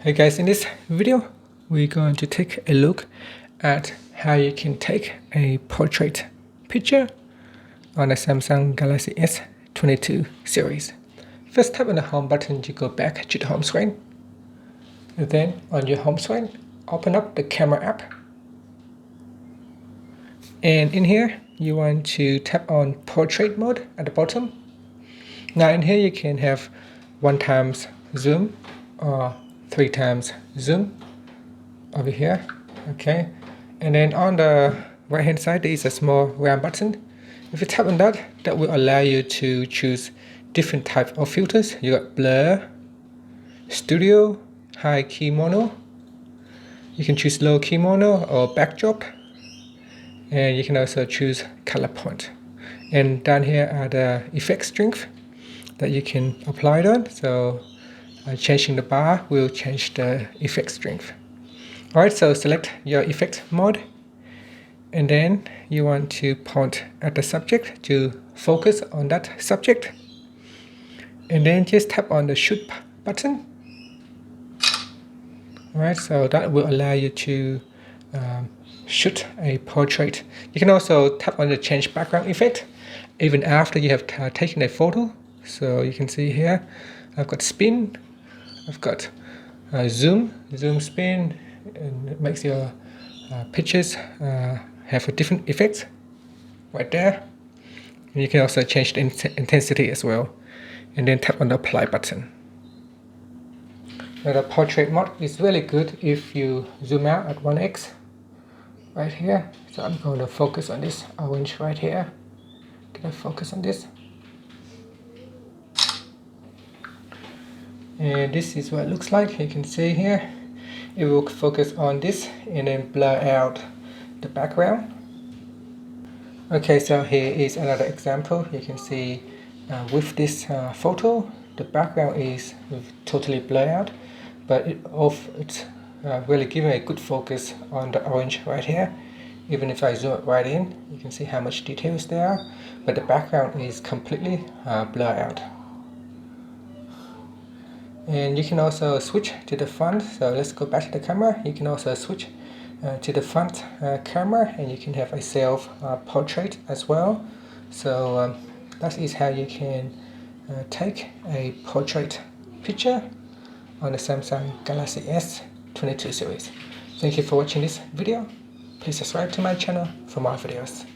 Hey guys, in this video we're going to take a look at how you can take a portrait picture on the Samsung Galaxy S22 series. First, tap on the home button to go back to the home screen. And then on your home screen, open up the camera app. And in here you want to tap on portrait mode at the bottom. Now in here you can have 1x zoom or 3x zoom over here. Okay, and then on the right hand side there is a small round button. If you tap on that, that will allow you to choose different types of filters. You got blur, studio, high key mono. You can choose low key mono or backdrop, and you can also choose color point. And down here are the effect strength that you can apply it on. So changing the bar will change the effect strength. Alright, so select your effect mode, and then you want to point at the subject to focus on that subject, and then just tap on the shoot button. Alright, so that will allow you to shoot a portrait. You can also tap on the change background effect even after you have taken a photo. So you can see here I've got spin, I've got zoom spin, and it makes your pictures have a different effect right there. And you can also change the intensity as well, and then tap on the apply button. Now the portrait mode is really good if you zoom out at 1x right here. So I'm going to focus on this orange right here. Can I focus on this? And this is what it looks like. You can see here it will focus on this and then blur out the background. Okay, so here is another example. You can see with this photo the background is totally blurred out, but it's really giving a good focus on the orange right here. Even if I zoom it right in, you can see how much details there are, but the background is completely blurred out. And you can also switch to the front. So let's go back to the camera. You can also switch to the front camera, and you can have a self portrait as well. So that is how you can take a portrait picture on the Samsung Galaxy S22 series. Thank you for watching this video. Please subscribe to my channel for more videos.